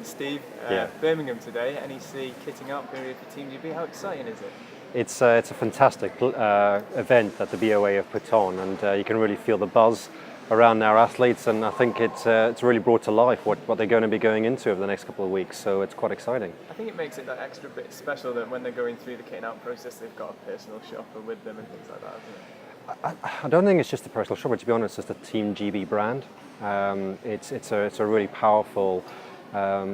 Steve, Yeah. Birmingham today, NEC kitting up for Team GB. How exciting is it? It's a fantastic event that the BOA have put on, and you can really feel the buzz around our athletes, and I think it's really brought to life what they're going to be going into over the next couple of weeks, so it's quite exciting. I think it makes it that extra bit special that when they're going through the kitting out process, they've got a personal shopper with them and things like that, isn't it? I don't think it's just a personal shopper, to be honest. It's the Team GB brand. It's a really powerful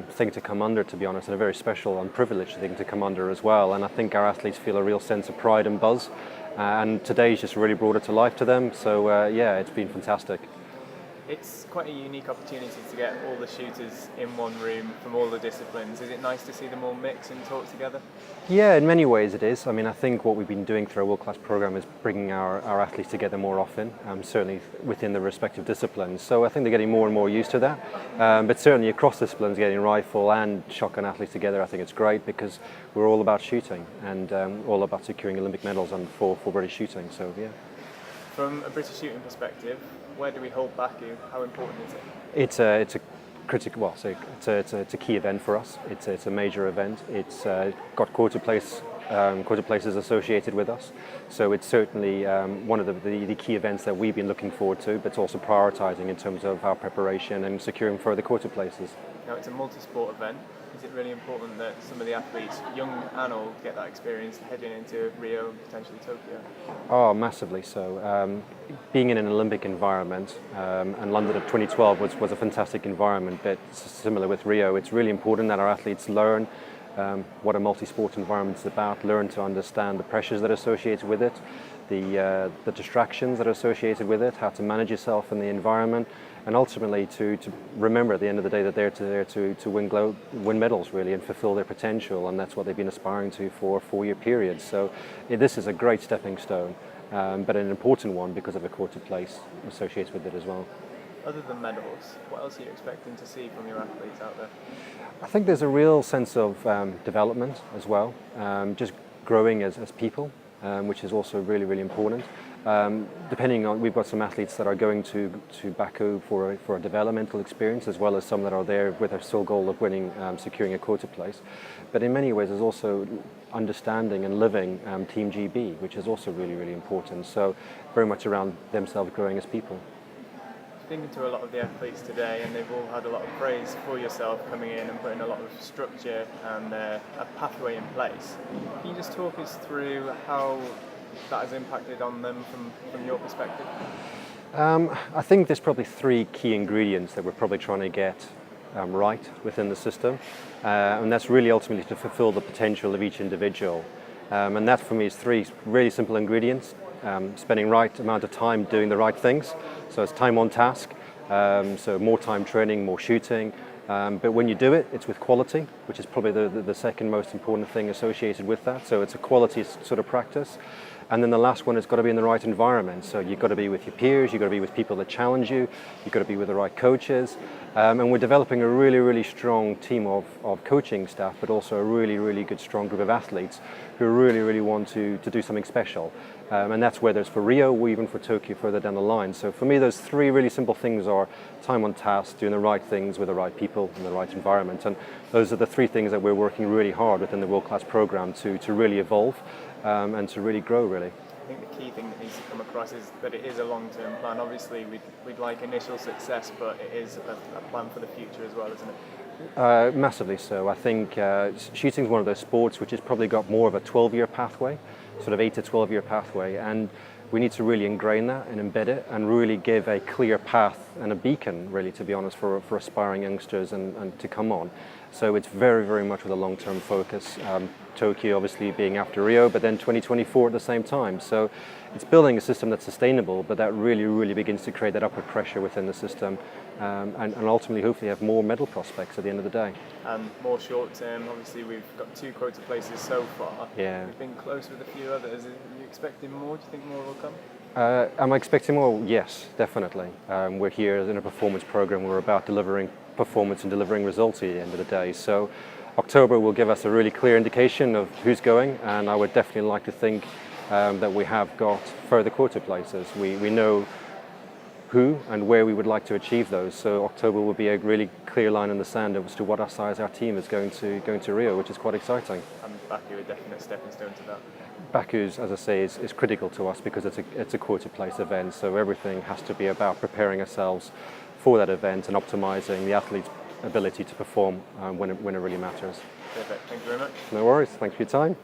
thing to come under, to be honest, and a very special and privileged thing to come under as well. And I think our athletes feel a real sense of pride and buzz. And today's just really brought it to life to them. So yeah, it's been fantastic. It's quite a unique opportunity to get all the shooters in one room from all the disciplines. Is it nice to see them all mix and talk together? Yeah, in many ways it is. I mean, I think what we've been doing through our world-class program is bringing our athletes together more often, certainly within the respective disciplines. So I think they're getting more and more used to that. But certainly across disciplines, getting rifle and shotgun athletes together, I think it's great because we're all about shooting and all about securing Olympic medals and for British shooting. So yeah. From a British shooting perspective, where do we hold Baku? How important is it? It's a critical. Well, so it's a key event for us. It's a major event. It's got quarter places associated with us. So it's certainly one of the key events that we've been looking forward to, but it's also prioritising in terms of our preparation and securing further quarter places. Now it's a multi-sport event. Is it really important that some of the athletes, young and old, get that experience heading into Rio and potentially Tokyo? Oh, massively so. Being in an Olympic environment, and London of 2012 was a fantastic environment, but similar with Rio, it's really important that our athletes learn what a multi-sport environment is about, learn to understand the pressures that are associated with it, the distractions that are associated with it, how to manage yourself in the environment, and ultimately to remember at the end of the day that they're there to win medals really and fulfill their potential, and that's what they've been aspiring to for a 4-year period. So this is a great stepping stone, but an important one because of a quarter place associated with it as well. Other than medals, what else are you expecting to see from your athletes out there? I think there's a real sense of development as well, just growing as people, which is also really, really important. Depending on, we've got some athletes that are going to Baku for a developmental experience, as well as some that are there with their sole goal of winning, securing a quarter place. But in many ways, there's also understanding and living Team GB, which is also really, really important. So very much around themselves growing as people. Speaking to a lot of the athletes today, and they've all had a lot of praise for yourself coming in and putting a lot of structure and a pathway in place. Can you just talk us through how that has impacted on them from your perspective? I think there's probably 3 key ingredients that we're probably trying to get right within the system, and that's really ultimately to fulfill the potential of each individual. And that for me is 3 really simple ingredients. Spending right amount of time doing the right things, so it's time on task, so more time training, more shooting, but when you do it, it's with quality, which is probably the second most important thing associated with that. So it's a quality sort of practice. And then the last one has got to be in the right environment. So you've got to be with your peers, you've got to be with people that challenge you, you've got to be with the right coaches. And we're developing a really, really strong team of coaching staff, but also a really, really good, strong group of athletes who really, really want to do something special. And that's whether it's for Rio or even for Tokyo further down the line. So for me, those 3 really simple things are time on task, doing the right things with the right people in the right environment. And those are the 3 things that we're working really hard within the world-class program to really evolve and to really grow, really. I think the key thing that needs to come across is that it is a long-term plan. Obviously, we'd like initial success, but it is a plan for the future as well, isn't it? Massively so. I think shooting is one of those sports which has probably got more of a 12-year pathway, sort of 8 to 12-year pathway, and we need to really ingrain that and embed it and really give a clear path and a beacon, really, to be honest, for aspiring youngsters and to come on. So it's very, very much with a long-term focus. Tokyo obviously being after Rio, but then 2024 at the same time. So it's building a system that's sustainable, but that really, really begins to create that upward pressure within the system, and ultimately hopefully have more medal prospects at the end of the day. And more short term, obviously we've got 2 quota places so far. Yeah. We've been close with a few others. Are you expecting more? Do you think more will come? Am I expecting more? Yes, definitely. We're here in a performance program. We're about delivering performance and delivering results at the end of the day. So October will give us a really clear indication of who's going, and I would definitely like to think that we have got further quarter places. We know who and where we would like to achieve those. So October will be a really clear line in the sand as to what size our team is going to Rio, which is quite exciting. And Baku a definite stepping stone to that. Baku's, as I say, is critical to us because it's a quarter place event, so everything has to be about preparing ourselves for that event and optimizing the athlete's ability to perform when it really matters. Perfect. Thank you very much. No worries. Thanks for your time.